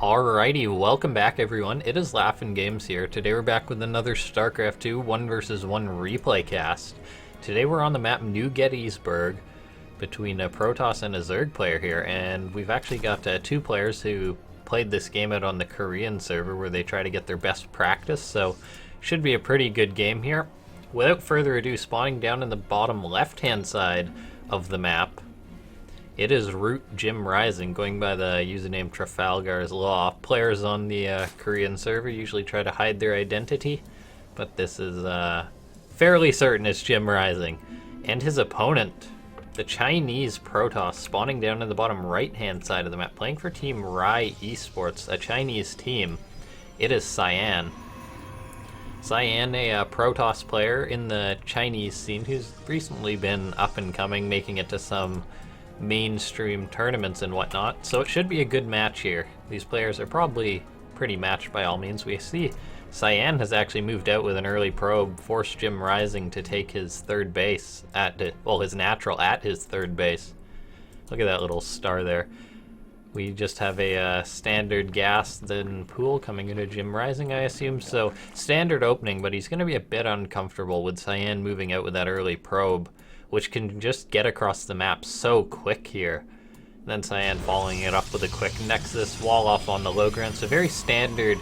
Alrighty, welcome back everyone. It is LaughNgamez here. Today we're back with another Starcraft 2 1 vs 1 replay cast. Today we're on the map New Gettysburg between a Protoss and a Zerg player here, and we've actually got two players who played this game out on the Korean server where they try to get their best practice, so should be a pretty good game here. Without further ado, spawning down in the bottom left hand side of the map, it is JimRising, going by the username Trafalgar's Law. Players on the Korean server usually try to hide their identity, but this is fairly certain it's JimRising. And his opponent, the Chinese Protoss, spawning down in the bottom right-hand side of the map, playing for Team Rai Esports, a Chinese team. It is Cyan. Cyan, a Protoss player in the Chinese scene who's recently been up and coming, making it to some mainstream tournaments and whatnot, so it should be a good match here. These players are probably pretty matched by all means. We see Cyan has actually moved out with an early probe, forced JimRising to take his third base his natural at his third base. Look at that little star there. We just have a standard gas then pool coming into JimRising, I assume, so standard opening, but he's going to be a bit uncomfortable with Cyan moving out with that early probe, which can just get across the map so quick here. And then Cyan following it up with a quick Nexus wall off on the low ground. So very standard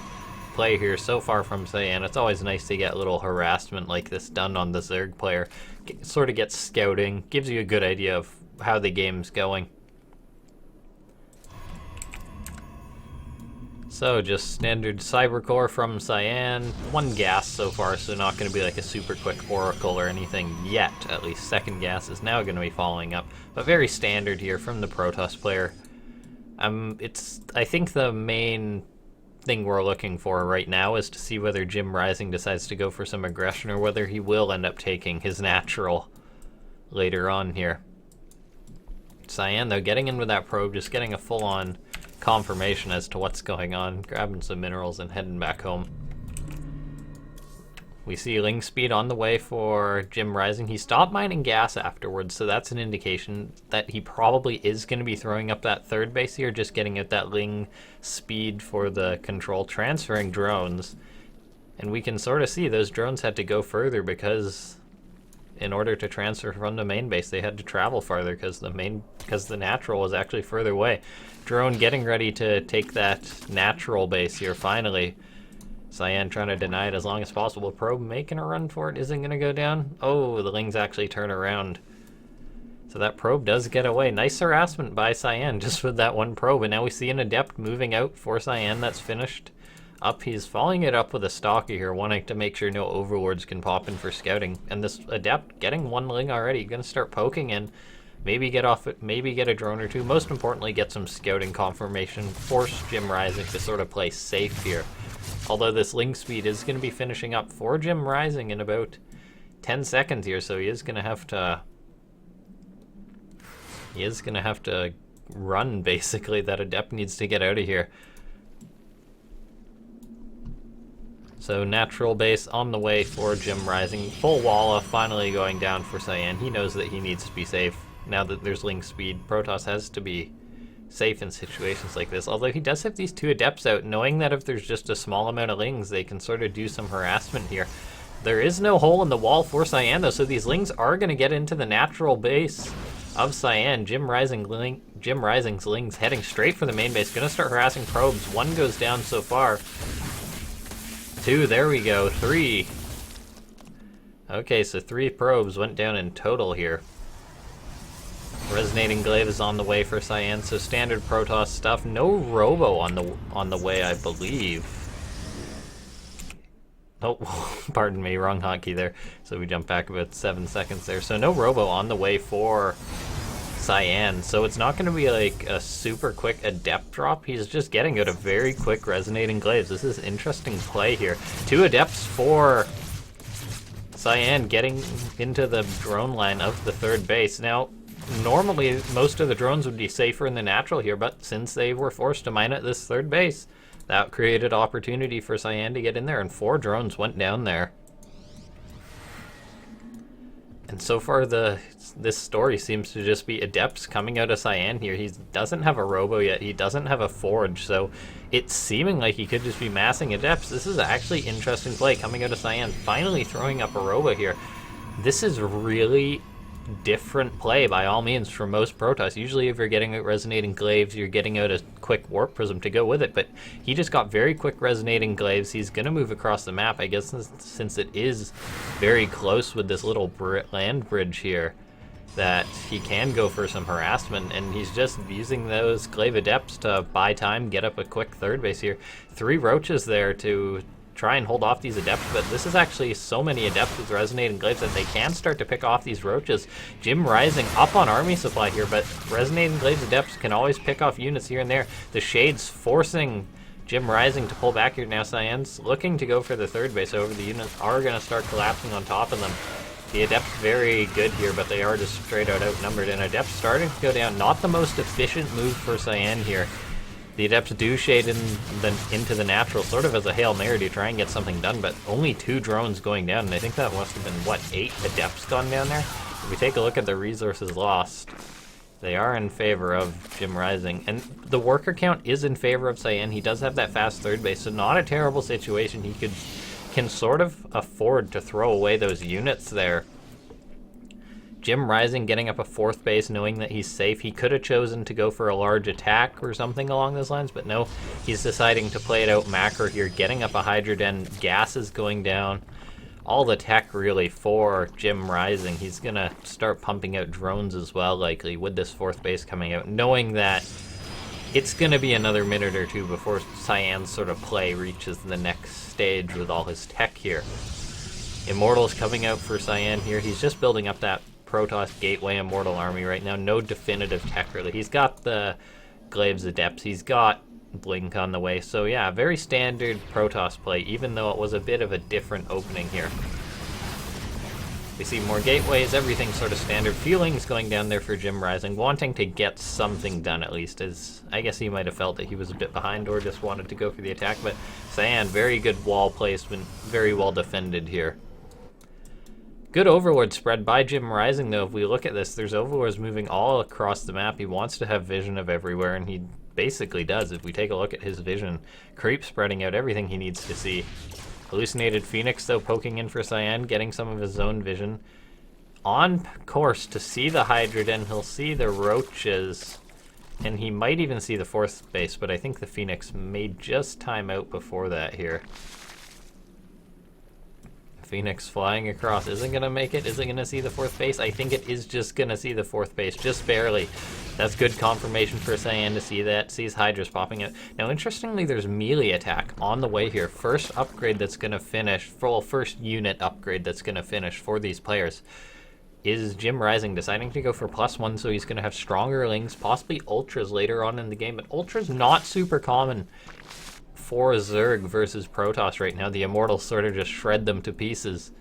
play here so far from Cyan. It's always nice to get a little harassment like this done on the Zerg player. Sort of gets scouting, gives you a good idea of how the game's going. So just standard Cybercore from Cyan, one gas so far, so not going to be like a super quick Oracle or anything yet. At least second gas is now going to be following up, but very standard here from the Protoss player. I think the main thing we're looking for right now is to see whether JimRising decides to go for some aggression or whether he will end up taking his natural later on here. Cyan though getting in with that probe, just getting a full-on confirmation as to what's going on, grabbing some minerals and heading back home. We see Ling Speed on the way for JimRising. He stopped mining gas afterwards, so that's an indication that he probably is going to be throwing up that third base here, just getting out that Ling Speed for the control, transferring drones. And we can sort of see those drones had to go further because in order to transfer from the main base, they had to travel farther because the natural was actually further away. Drone getting ready to take that natural base here finally. Cyan trying to deny it as long as possible. Probe making a run for it, isn't going to go down. Oh, the Lings actually turn around. So that probe does get away. Nice harassment by Cyan just with that one probe. And now we see an Adept moving out for Cyan. That's finished up. He's following it up with a Stalker here, wanting to make sure no Overlords can pop in for scouting. And this Adept getting one Ling already. Going to start poking in. Maybe get off it, maybe get a drone or two. Most importantly, get some scouting confirmation. Force JimRising to sort of play safe here. Although this Ling Speed is going to be finishing up for JimRising in about 10 seconds here, so he is going to have to run, basically. That Adept needs to get out of here. So natural base on the way for JimRising. Full Walla finally going down for Cyan. He knows that he needs to be safe. Now that there's Ling Speed, Protoss has to be safe in situations like this. Although he does have these two Adepts out, knowing that if there's just a small amount of Lings, they can sort of do some harassment here. There is no hole in the wall for Cyan though, so these Lings are going to get into the natural base of Cyan. JimRising's Lings heading straight for the main base. Going to start harassing probes. One goes down so far. Two, there we go. Three. Okay, so 3 probes went down in total here. Resonating Glaive is on the way for Cyan, so standard Protoss stuff. No Robo on the way, I believe. Oh, pardon me, wrong hotkey there. So we jump back about 7 seconds there. So no Robo on the way for Cyan, so it's not going to be like a super quick Adept drop. He's just getting out a very quick Resonating Glaives. This is interesting play here. 2 Adepts for Cyan getting into the drone line of the third base. Now, normally most of the drones would be safer in the natural here, but since they were forced to mine at this third base, that created opportunity for Cyan to get in there, and 4 drones went down there. And so far, this story seems to just be Adepts coming out of Cyan here. He doesn't have a Robo yet. He doesn't have a Forge, so it's seeming like he could just be massing Adepts. This is actually interesting play coming out of Cyan, finally throwing up a Robo here. This is really different play by all means for most Protoss. Usually if you're getting out Resonating Glaives, you're getting out a quick Warp Prism to go with it, but he just got very quick Resonating Glaives. He's going to move across the map, I guess, since it is very close with this little land bridge here, that he can go for some harassment, and he's just using those Glaive Adepts to buy time, get up a quick third base here. 3 Roaches there to try and hold off these Adepts, but this is actually so many Adepts with Resonating Glaives that they can start to pick off these Roaches. JimRising up on Army Supply here, but Resonating Glaives Adepts can always pick off units here and there. The Shades forcing JimRising to pull back here. Now Cyan's looking to go for the third base over. The units are going to start collapsing on top of them. The Adepts very good here, but they are just straight out outnumbered, and Adepts starting to go down. Not the most efficient move for Cyan here. The Adepts do shade into the natural, sort of as a Hail Mary to try and get something done, but only 2 drones going down, and I think that must have been, what, 8 Adepts gone down there? If we take a look at the resources lost, they are in favor of JimRising, and the worker count is in favor of Cyan. He does have that fast third base, so not a terrible situation. He can sort of afford to throw away those units there. JimRising getting up a 4th base, knowing that he's safe. He could have chosen to go for a large attack or something along those lines, but no, he's deciding to play it out macro here, getting up a Hydra Den. Gas is going down. All the tech really for JimRising. He's going to start pumping out drones as well, likely, with this 4th base coming out, knowing that it's going to be another minute or 2 before Cyan's sort of play reaches the next stage with all his tech here. Immortal's coming out for Cyan here. He's just building up that Protoss Gateway Immortal army right now. No definitive tech really. He's got the Glaives Adepts. He's got Blink on the way. So yeah, very standard Protoss play, even though it was a bit of a different opening here. We see more gateways, everything sort of standard. Feelings going down there for JimRising, wanting to get something done at least, as I guess he might have felt that he was a bit behind or just wanted to go for the attack, but Cyan, very good wall placement, very well defended here. Good Overlord spread by JimRising, though. If we look at this, there's Overlords moving all across the map. He wants to have vision of everywhere, and he basically does. If we take a look at his vision, Creep spreading out everything he needs to see. Hallucinated Phoenix, though, poking in for Cyan, getting some of his own vision. On course to see the Hydra Den, he'll see the Roaches, and he might even see the 4th base, but I think the Phoenix may just time out before that here. Phoenix flying across isn't going to make it. Is it going to see the 4th base? I think it is just going to see the 4th base, just barely. That's good confirmation for Cyan to see that. Sees Hydras popping out. Now, interestingly, there's melee attack on the way here. First upgrade that's going to finish, first unit upgrade that's going to finish for these players is JimRising deciding to go for +1, so he's going to have stronger Lings, possibly Ultras later on in the game, but Ultras not super common for Zerg versus Protoss right now. The Immortals sort of just shred them to pieces.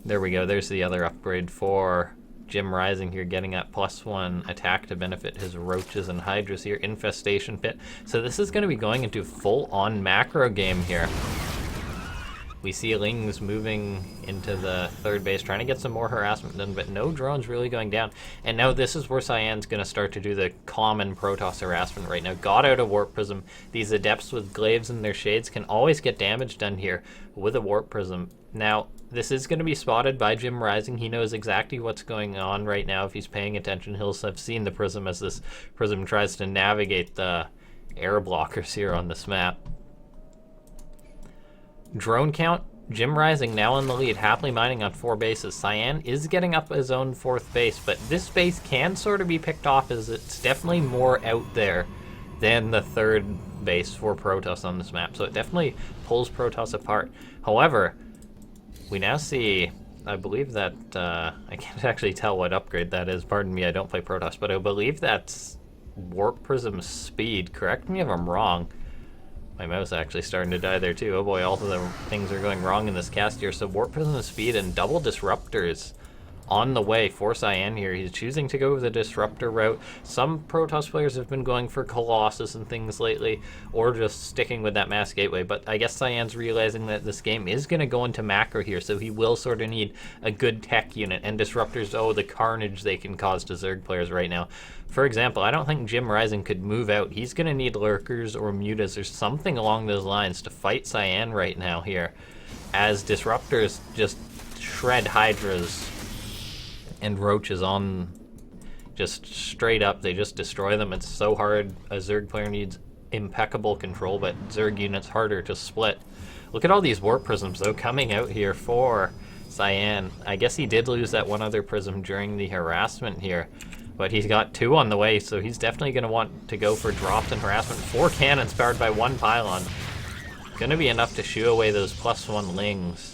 There we go. There's the other upgrade for JimRising here, getting that +1 attack to benefit his Roaches and Hydras here. Infestation Pit. So this is going to be going into full-on macro game here. We see Lings moving into the 3rd base, trying to get some more harassment done, but no drones really going down. And now this is where Cyan's going to start to do the common Protoss harassment right now. Got out a Warp Prism. These Adepts with Glaives in their shades can always get damage done here with a Warp Prism. Now, this is going to be spotted by JimRising. He knows exactly what's going on right now. If he's paying attention, he'll have seen the Prism as this Prism tries to navigate the air blockers here on this map. Drone count, JimRising now in the lead, happily mining on 4 bases. Cyan is getting up his own 4th base, but this base can sort of be picked off as it's definitely more out there than the 3rd base for Protoss on this map, so it definitely pulls Protoss apart. However, we now see, I believe that, I can't actually tell what upgrade that is, pardon me, I don't play Protoss, but I believe that's Warp Prism Speed. Correct me if I'm wrong. My mouse actually starting to die there too. Oh boy, all of the things are going wrong in this cast here. So Warp Prism Speed and double Disruptors on the way for Cyan here. He's choosing to go the Disruptor route. Some Protoss players have been going for Colossus and things lately, or just sticking with that Mass Gateway, but I guess Cyan's realizing that this game is going to go into macro here, so he will sort of need a good tech unit, and Disruptors, oh, the carnage they can cause to Zerg players right now. For example, I don't think JimRising could move out. He's going to need Lurkers or Mutas or something along those lines to fight Cyan right now here, as Disruptors just shred Hydras and Roaches on just straight up. They just destroy them. It's so hard. A Zerg player needs impeccable control, but Zerg units harder to split. Look at all these Warp Prisms, though, coming out here for Cyan. I guess he did lose that one other Prism during the harassment here, but he's got 2 on the way, so he's definitely going to want to go for drops and harassment. 4 cannons powered by 1 pylon. Going to be enough to shoo away those +1 Lings.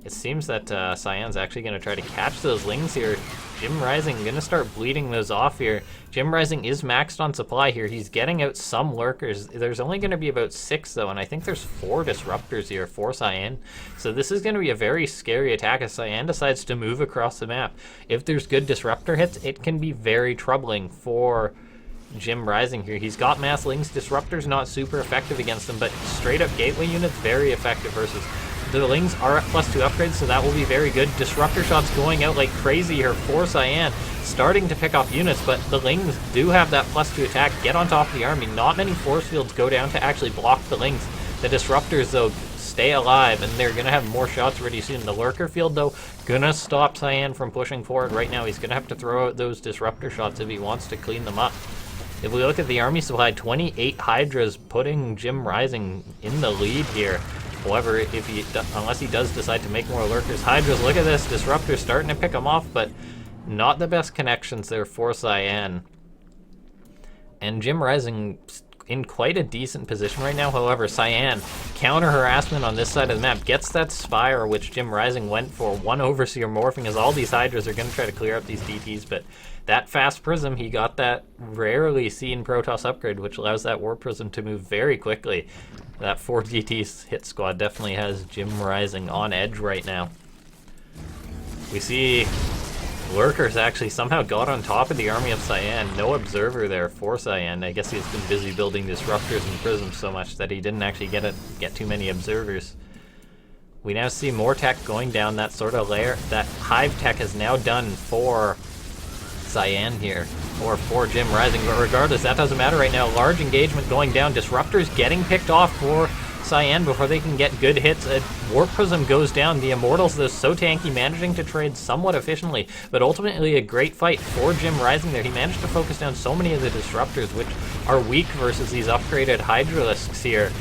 It seems that Cyan's actually going to try to catch those Lings here. JimRising going to start bleeding those off here. JimRising is maxed on supply here. He's getting out some Lurkers. There's only going to be about 6, though, and I think there's 4 Disruptors here for Cyan. So this is going to be a very scary attack as Cyan decides to move across the map. If there's good Disruptor hits, it can be very troubling for JimRising here. He's got Mass Lings. Disruptor's not super effective against them, but straight up Gateway units, very effective versus. The Lings are at +2 upgrades, so that will be very good. Disruptor shots going out like crazy here for Cyan, starting to pick off units, but the Lings do have that +2 attack. Get on top of the army. Not many force fields go down to actually block the Lings. The Disruptors, though, stay alive, and they're going to have more shots pretty soon. The Lurker field, though, going to stop Cyan from pushing forward right now. He's going to have to throw out those Disruptor shots if he wants to clean them up. If we look at the army supply, 28 Hydras, putting JimRising in the lead here. However, unless he does decide to make more Lurkers, Hydras, look at this, Disruptor starting to pick them off, but not the best connections there for Cyan. And JimRising in quite a decent position right now. However, Cyan, counter harassment on this side of the map, gets that Spire, which JimRising went for. 1 Overseer morphing, as all these Hydras are going to try to clear up these DTs, but that fast Prism, he got that rarely seen Protoss upgrade, which allows that Warp Prism to move very quickly. That 4 DT hit squad definitely has JimRising on edge right now. We see Lurkers actually somehow got on top of the army of Cyan. No observer there for Cyan. I guess he's been busy building Disruptors and Prisms so much that he didn't actually get too many observers. We now see more tech going down that sort of layer. That Hive tech is now done for Cyan here, or for JimRising, but regardless, that doesn't matter right now. Large engagement going down. Disruptors getting picked off for Cyan before they can get good hits. A Warp Prism goes down. The Immortals, though, so tanky, managing to trade somewhat efficiently, but ultimately a great fight for JimRising there. He managed to focus down so many of the Disruptors, which are weak versus these upgraded Hydralisks here.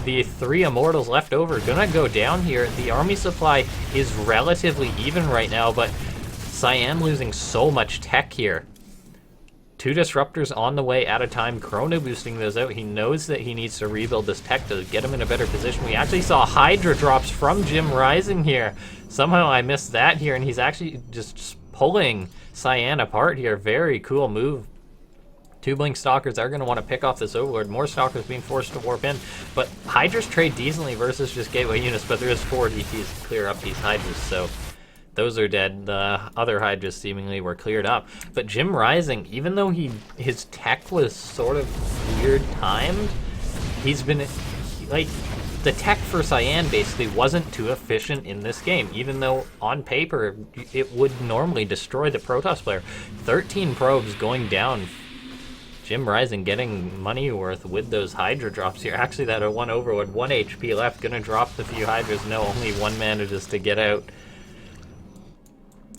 The 3 Immortals left over gonna go down here. The army supply is relatively even right now, but Cyan losing so much tech here. 2 Disruptors on the way at a time, Chrono boosting those out. He knows that he needs to rebuild this tech to get him in a better position. We actually saw Hydra drops from JimRising here. Somehow I missed that here, and he's actually just pulling Cyan apart here. Very cool move. 2 Blink Stalkers are going to want to pick off this Overlord. More Stalkers being forced to warp in, but Hydras trade decently versus just Gateway units, but there is 4 DTs to clear up these Hydras, so those are dead. The other Hydras seemingly were cleared up. But JimRising, even though his tech was sort of weird timed, he's been, like, the tech for Cyan basically wasn't too efficient in this game, even though on paper it would normally destroy the Protoss player. 13 probes going down. JimRising getting money worth with those Hydra drops here. Actually, that 1 Overlord, 1 HP left, gonna drop the few Hydras. No, only 1 manages to get out.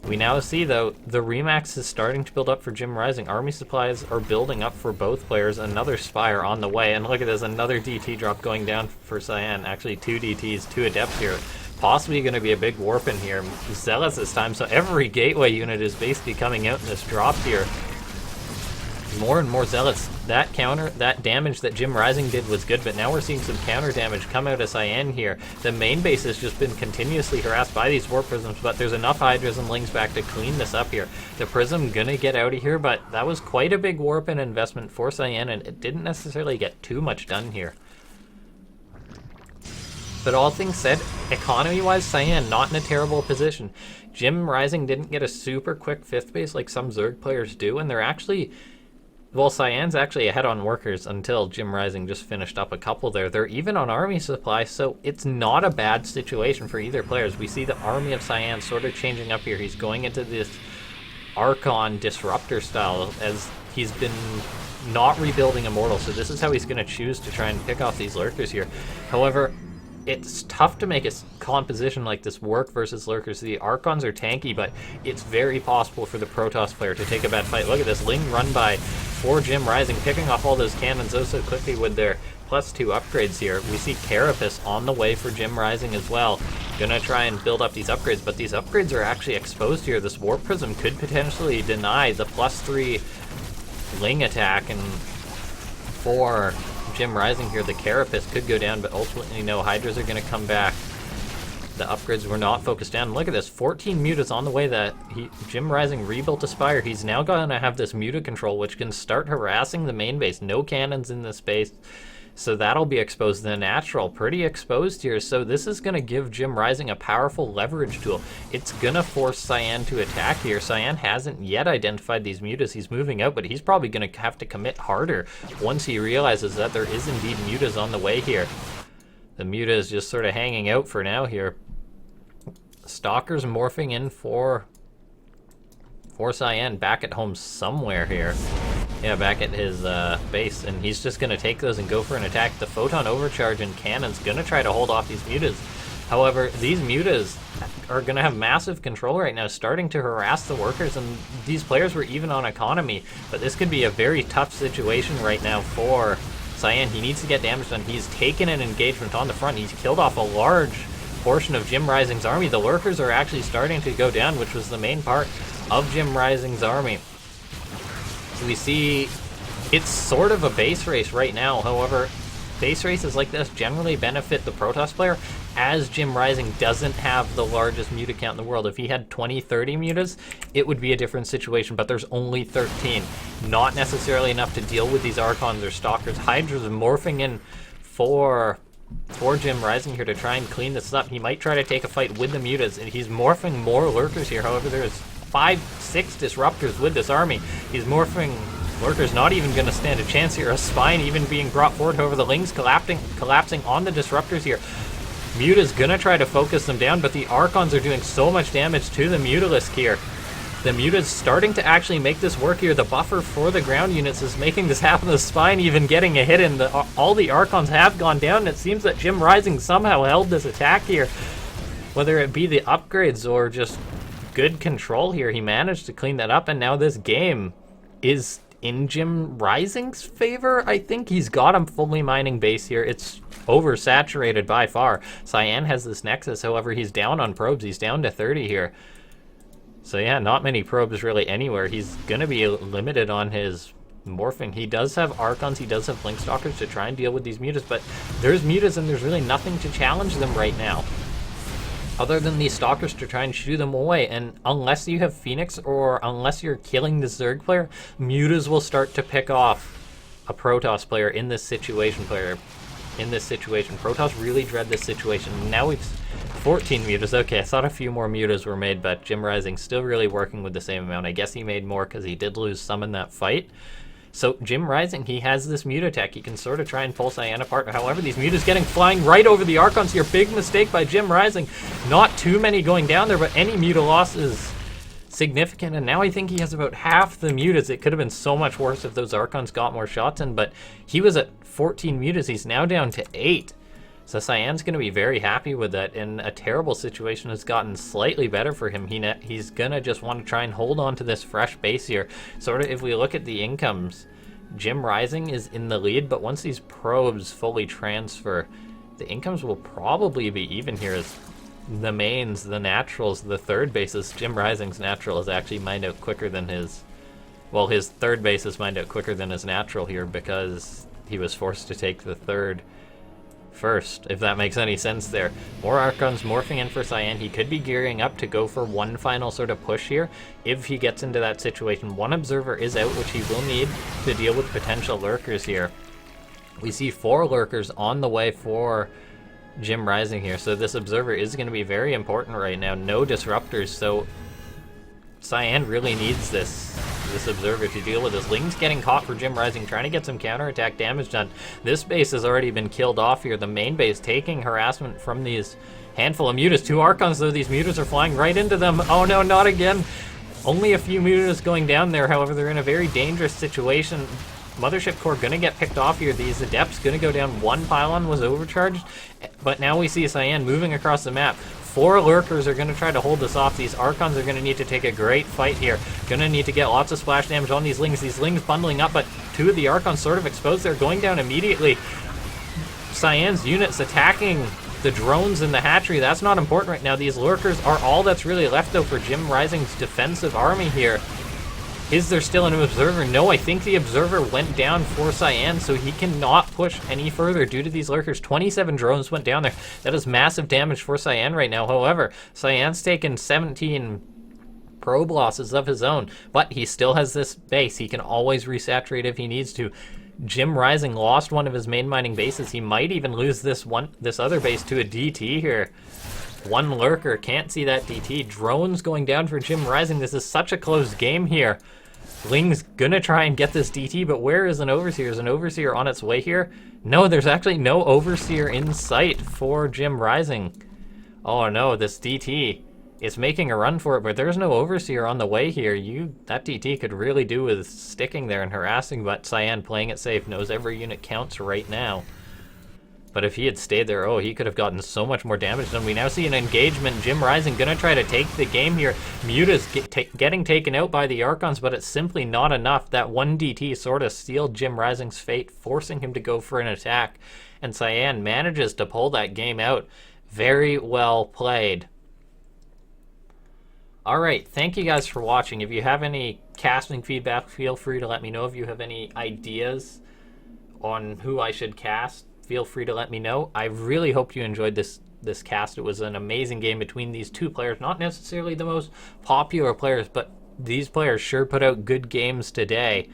We now see, though, the Remax is starting to build up for JimRising. Army supplies are building up for both players. Another Spire on the way. And look at this, another DT drop going down for Cyan. Actually, 2 DTs, 2 Adepts here. Possibly going to be a big warp in here. Zealots this time, so every Gateway unit is basically coming out in this drop here. More and more Zealots. That damage that JimRising did was good, but now we're seeing some counter damage come out of Cyan here. The main base has just been continuously harassed by these Warp Prisms, but there's enough Hydras and Lings back to clean this up here. The Prism gonna get out of here, but that was quite a big warp and investment for Cyan, and it didn't necessarily get too much done here. But all things said, economy-wise, Cyan not in a terrible position. JimRising didn't get a super quick 5th base like some Zerg players do, and they're actually... Well, Cyan's actually ahead on workers until JimRising just finished up a couple there. They're even on army supply, so it's not a bad situation for either players. We see the army of Cyan sort of changing up here. He's going into this Archon Disruptor style as he's been not rebuilding Immortal, so this is how he's going to choose to try and pick off these lurkers here. However, it's tough to make a composition like this work versus lurkers. The Archons are tanky, but it's very possible for the Protoss player to take a bad fight. Look at this Ling run by for JimRising, picking off all those cannons so quickly with their +2 upgrades here. We see Carapace on the way for JimRising as well. Gonna try and build up these upgrades, but these upgrades are actually exposed here. This Warp Prism could potentially deny the +3 Ling attack, and for JimRising here, the Carapace could go down, but ultimately no, Hydras are going to come back. The upgrades were not focused down. Look at this, 14 mutas on the way that JimRising rebuilt a Spire. He's now going to have this muta control, which can start harassing the main base. No cannons in this base, so that'll be exposed. The natural, pretty exposed here, so this is going to give JimRising a powerful leverage tool. It's going to force Cyan to attack here. Cyan hasn't yet identified these mutas. He's moving out, but he's probably going to have to commit harder once he realizes that there is indeed mutas on the way here. The muta is just sort of hanging out for now here. Stalker's morphing in for Cyan back at home somewhere here. Yeah, back at his base, and he's just going to take those and go for an attack. The Photon Overcharge and Cannon's going to try to hold off these mutas. However, these mutas are going to have massive control right now, starting to harass the workers, and these players were even on economy, but this could be a very tough situation right now for Cyan. He needs to get damage done. He's taken an engagement on the front. He's killed off a large portion of JimRising's army. The lurkers are actually starting to go down, which was the main part of JimRising's army. So we see it's sort of a base race right now. However, base races like this generally benefit the Protoss player, as JimRising doesn't have the largest muta count in the world. If he had 20, 30 mutas, it would be a different situation, but there's only 13. Not necessarily enough to deal with these Archons or Stalkers. Hydra's morphing in for JimRising here to try and clean this up. He might try to take a fight with the mutas, and he's morphing more lurkers here. However, there's 5, 6 disruptors with this army. He's morphing lurkers, not even going to stand a chance here. A spine even being brought forward. However, the Ling's collapsing on the disruptors here. Muta's going to try to focus them down, but the Archons are doing so much damage to the Mutalisk here. The Muta's starting to actually make this work here. The buffer for the ground units is making this happen. The spine even getting a hit, and all the Archons have gone down, and it seems that JimRising somehow held this attack here. Whether it be the upgrades or just good control here, he managed to clean that up, and now this game is in JimRising's favor. I think he's got him fully mining base here. It's oversaturated by far. Cyan has this Nexus, however, he's down on probes. He's down to 30 here. So yeah, not many probes really anywhere. He's going to be limited on his morphing. He does have Archons, he does have Blink Stalkers to try and deal with these mutas, but there's mutas and there's really nothing to challenge them right now, other than these Stalkers to try and shoo them away. And unless you have Phoenix, or unless you're killing the Zerg player, mutas will start to pick off a Protoss player in this situation. Protoss really dread this situation. Now we've 14 mutas. Okay, I thought a few more mutas were made, but JimRising still really working with the same amount. I guess he made more because he did lose some in that fight. So JimRising, he has this muta tech. He can sort of try and pull Cyan apart. However, these mutas getting flying right over the Archons here. Big mistake by JimRising. Not too many going down there, but any muta loss is significant. And now I think he has about half the mutas. It could have been so much worse if those Archons got more shots in, but he was at 14 mutas. He's now down to 8. So Cyan's going to be very happy with that, and a terrible situation has gotten slightly better for him. He's going to just want to try and hold on to this fresh base here. Sort of, if we look at the incomes, JimRising is in the lead, but once these probes fully transfer, the incomes will probably be even here, as the mains, the naturals, the third bases. JimRising's natural is actually mined out quicker than his... Well, his third base is mined out quicker than his natural here because he was forced to take the third first, if that makes any sense there. More Archons morphing in for Cyan. He could be gearing up to go for one final sort of push here if he gets into that situation. One observer is out, which he will need to deal with potential lurkers here. We see 4 lurkers on the way for JimRising here. So this observer is going to be very important right now. No disruptors, so Cyan really needs this observer to deal with this. Ling's getting caught for JimRising, trying to get some counterattack damage done. This base has already been killed off here. The main base taking harassment from these handful of mutas. 2 Archons, though. These mutas are flying right into them. Oh no, not again. Only a few mutas going down there. However, they're in a very dangerous situation. Mothership Core gonna get picked off here. These Adepts gonna go down. 1 pylon was overcharged, but now we see Cyan moving across the map. 4 Lurkers are gonna try to hold this off. These Archons are gonna need to take a great fight here. Gonna need to get lots of splash damage on these Lings. These Lings bundling up, but 2 of the Archons sort of exposed. They're going down immediately. Cyan's units attacking the drones in the hatchery. That's not important right now. These Lurkers are all that's really left, though, for JimRising's defensive army here. Is there still an observer? No, I think the observer went down for Cyan, so he cannot push any further due to these lurkers. 27 drones went down there. That is massive damage for Cyan right now. However, Cyan's taken 17 probe losses of his own, but he still has this base. He can always resaturate if he needs to. JimRising lost one of his main mining bases. He might even lose this other base to a DT here. 1 lurker, can't see that DT. Drones going down for JimRising. This is such a close game here. Ling's gonna try and get this DT, but where is an Overseer? Is an Overseer on its way here? No, there's actually no Overseer in sight for JimRising. Oh no, this DT is making a run for it, but there's no Overseer on the way here. That DT could really do with sticking there and harassing, but Cyan playing it safe, knows every unit counts right now. But if he had stayed there, oh, he could have gotten so much more damage done. We now see an engagement. JimRising gonna try to take the game here. Muta's getting taken out by the Archons, but it's simply not enough. That 1 DT sort of sealed JimRising's fate, forcing him to go for an attack. And Cyan manages to pull that game out. Very well played. Alright, thank you guys for watching. If you have any casting feedback, feel free to let me know. If you have any ideas on who I should cast, feel free to let me know. I really hope you enjoyed this cast. It was an amazing game between these 2 players. Not necessarily the most popular players, but these players sure put out good games today.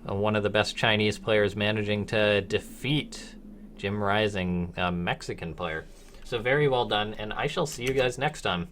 One of the best Chinese players managing to defeat JimRising, a Mexican player. So very well done, and I shall see you guys next time.